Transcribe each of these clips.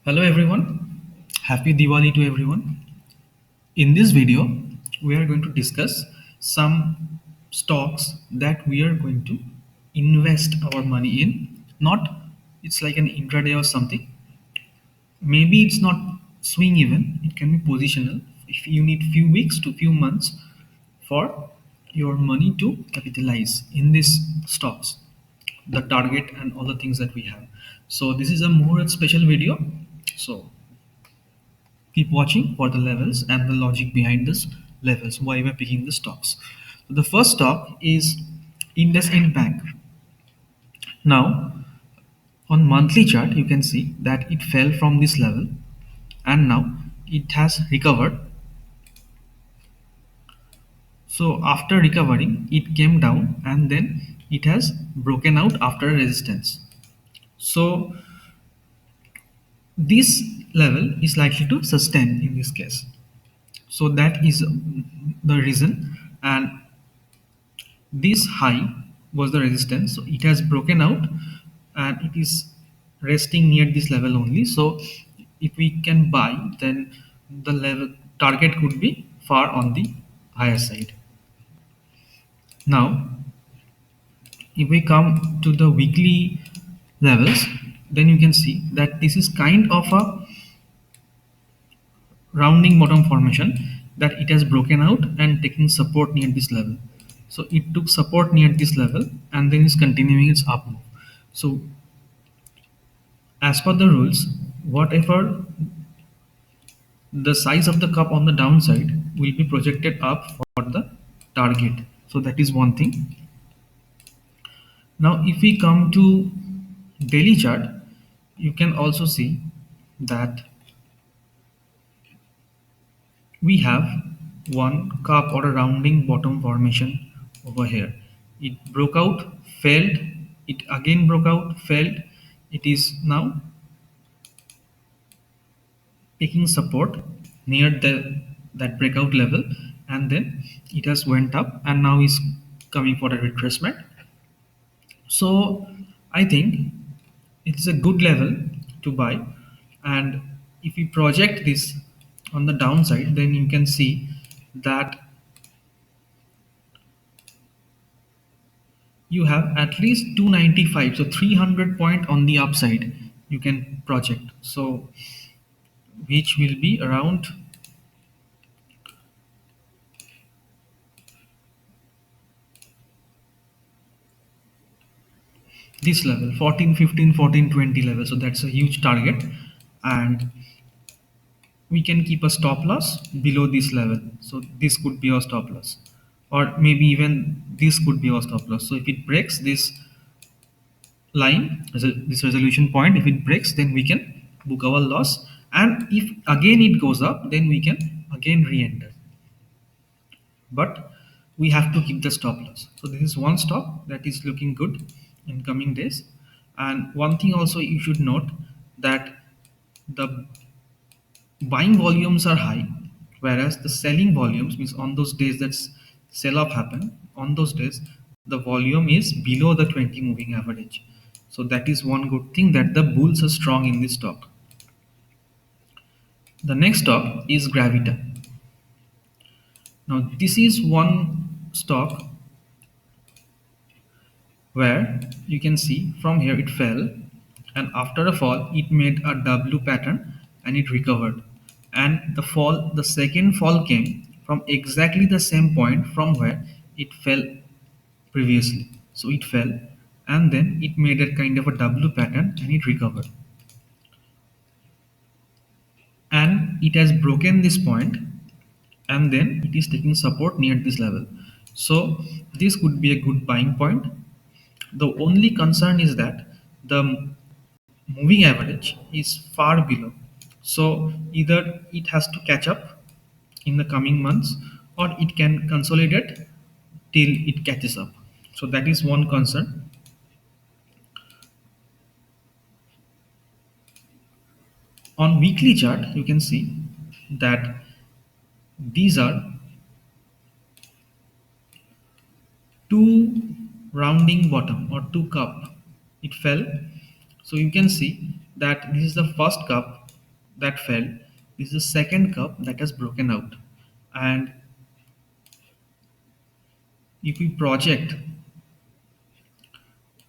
Hello everyone, happy Diwali to everyone. In this video, we are going to discuss some stocks that we are going to invest our money in. Not it's like an intraday or something. Maybe it's not swing even, it can be positional. If you need few weeks to few months for your money to capitalize in these stocks, the target and all the things that we have. So this is a more special video. So keep watching for the levels and the logic behind this levels, why we're picking the stocks. So the first stock is IndusInd Bank. Now, on monthly chart, you can see that it fell from this level and now it has recovered. So after recovering, it came down and then it has broken out after a resistance. So this level is likely to sustain in this case. So that is the reason, and this high was the resistance, so it has broken out and it is resting near this level only. So if we can buy, then the level target could be far on the higher side. Now if we come to the weekly levels, then you can see that this is kind of a rounding bottom formation, that it has broken out and taking support near this level. So it took support near this level and then is continuing its up move. So as per the rules, whatever the size of the cup on the downside will be projected up for the target. So that is one thing. Now if we come to daily chart, you can also see that we have one cup or a rounding bottom formation over here. It broke out, failed, it again broke out, failed. It is now taking support near the that breakout level, and then it has went up and now is coming for a retracement. So I think it's a good level to buy, and if we project this on the downside, then you can see that you have at least 295, so 300 point on the upside you can project, so which will be around this level 14, 15, 14, 20 level. So that's a huge target, and we can keep a stop loss below this level. So this could be our stop loss, or maybe even this could be our stop loss. So if it breaks this line, this resolution point, if it breaks, then we can book our loss, and if again it goes up, then we can again re-enter, but we have to keep the stop loss. So this is one stock that is looking good in coming days. And one thing also you should note, that the buying volumes are high, whereas the selling volumes, means on those days that sell off happen, on those days the volume is below the 20 moving average. So that is one good thing, that the bulls are strong in this stock. The next stock is Gravita. Now this is one stock where you can see from here it fell, and after a fall it made a W pattern and it recovered, and the second fall came from exactly the same point from where it fell previously. So it fell and then it made a kind of a W pattern and it recovered, and it has broken this point and then it is taking support near this level. So this could be a good buying point. The only concern is that the moving average is far below. So either it has to catch up in the coming months, or it can consolidate till it catches up. So that is one concern. On weekly chart, you can see that these are two rounding bottom or two cup. It fell. So you can see that this is the first cup that fell. This is the second cup that has broken out. And if we project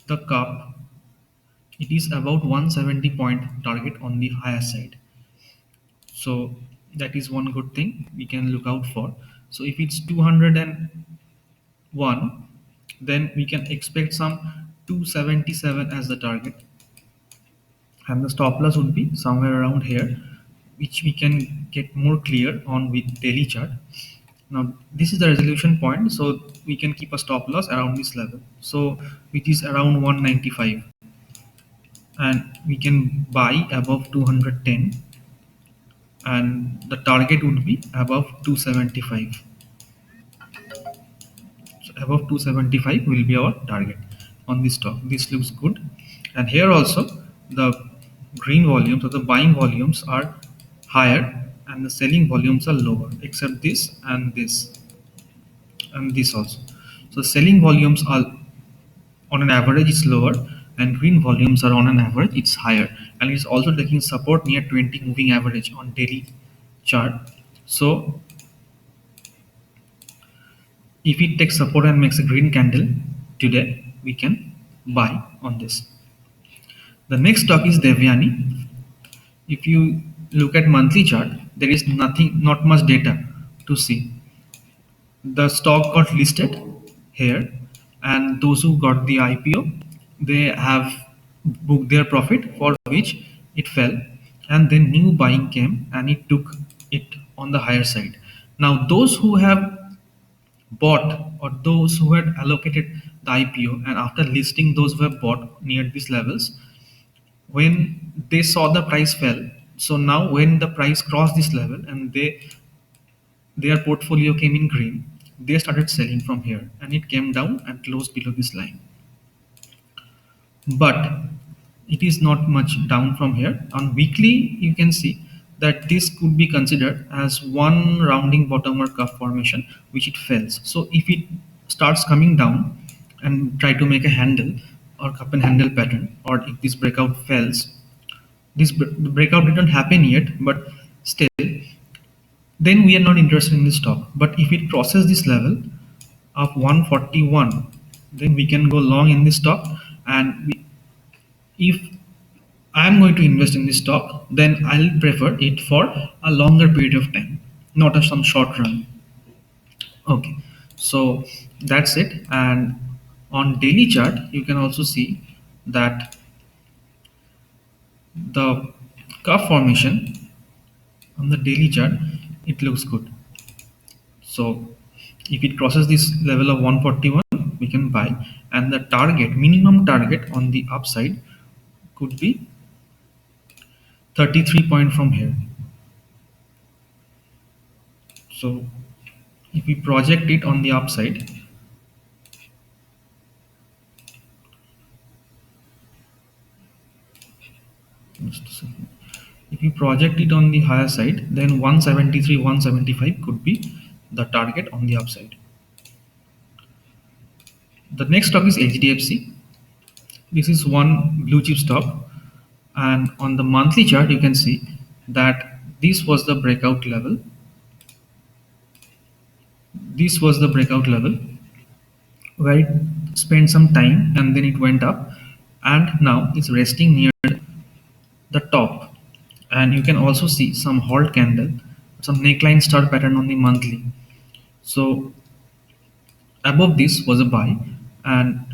the cup, it is about 170 point target on the higher side. So that is one good thing we can look out for. So if it's 201, then we can expect some 277 as the target, and the stop loss would be somewhere around here, which we can get more clear on with daily chart. Now this is the resolution point, so we can keep a stop loss around this level, so which is around 195, and we can buy above 210, and the target would be above 275. So above 275 will be our target on this stock. This looks good. And here also the green volumes or the buying volumes are higher and the selling volumes are lower, except this and this also. So selling volumes are on an average it's lower, and green volumes are on an average it's higher, and it's also taking support near 20 moving average on daily chart. So if it takes support and makes a green candle today, we can buy on this. The next stock is Devyani. If you look at monthly chart, there is not much data to see. The stock got listed here, and those who got the IPO, they have booked their profit for which it fell, and then new buying came and it took it on the higher side. Now those who have bought, or those who had allocated the IPO, and after listing those who have bought near these levels, when they saw the price fell, so now when the price crossed this level and their portfolio came in green, they started selling from here and it came down and closed below this line. But it is not much down from here. On weekly, you can see that this could be considered as one rounding bottom or cuff formation, which it fails. So if it starts coming down and try to make a handle or cup and handle pattern, or if this breakout fails, the breakout didn't happen yet, but still, then we are not interested in this stock. But if it crosses this level of 141, then we can go long in this stock. And if I'm going to invest in this stock, then I'll prefer it for a longer period of time, not a some short run. Okay, so that's it. And on daily chart, you can also see that the cuff formation on the daily chart, it looks good. So if it crosses this level of 141, we can buy, and the target, minimum target on the upside could be 33 point from here. So if we project it on the upside, just a second. If you project it on the higher side, then 173, 175 could be the target on the upside. The next stock is HDFC. This is one blue chip stock, and on the monthly chart, you can see that this was the breakout level. This was the breakout level where it spent some time and then it went up, and now it's resting near the top. And you can also see some halt candle, some neckline star pattern on the monthly. So above this was a buy, and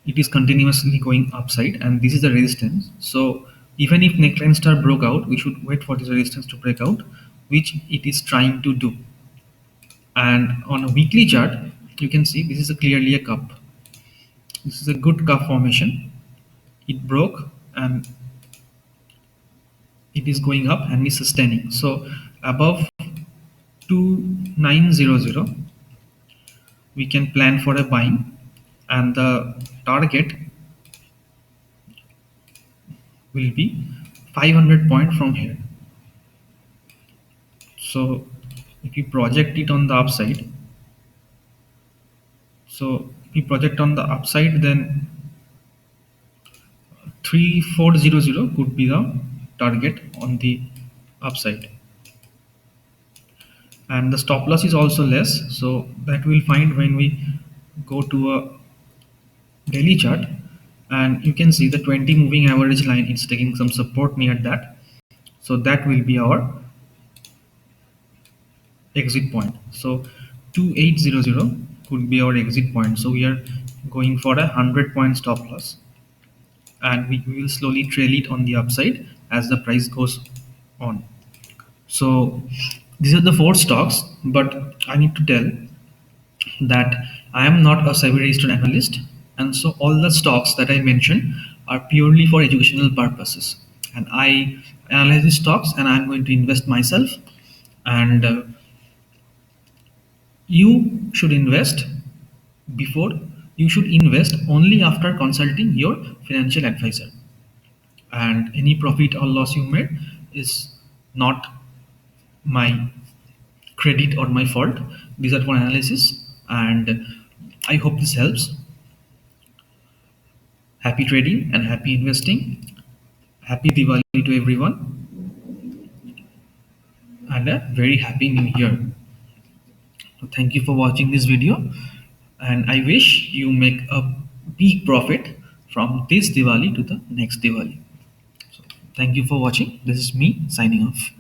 it is continuously going upside, and this is the resistance. So even if neckline star broke out, we should wait for this resistance to break out, which it is trying to do. And on a weekly chart, you can see this is clearly a cup. This is a good cup formation. It broke and it is going up and is sustaining. So above 2900, we can plan for a buying, and the target will be 500 point from here. So if you project it on the upside, so if you project on the upside, then 3400 could be the target on the upside, and the stop loss is also less, so that we'll find when we go to a daily chart, and you can see the 20 moving average line is taking some support near that, so that will be our exit point. So 2800 could be our exit point, so we are going for a 100-point stop loss, and we will slowly trail it on the upside as the price goes on. So these are the four stocks, but I need to tell that I am not a savvy registered analyst, and so all the stocks that I mentioned are purely for educational purposes. And I analyze these stocks, and I'm going to invest myself. And you should invest before you should invest only after consulting your financial advisor. And any profit or loss you made is not my credit or my fault. These are for analysis, and I hope this helps. Happy trading and happy investing. Happy Diwali to everyone, and a very happy new year. So thank you for watching this video, and I wish you make a big profit from this Diwali to the next Diwali. So thank you for watching. This is me signing off.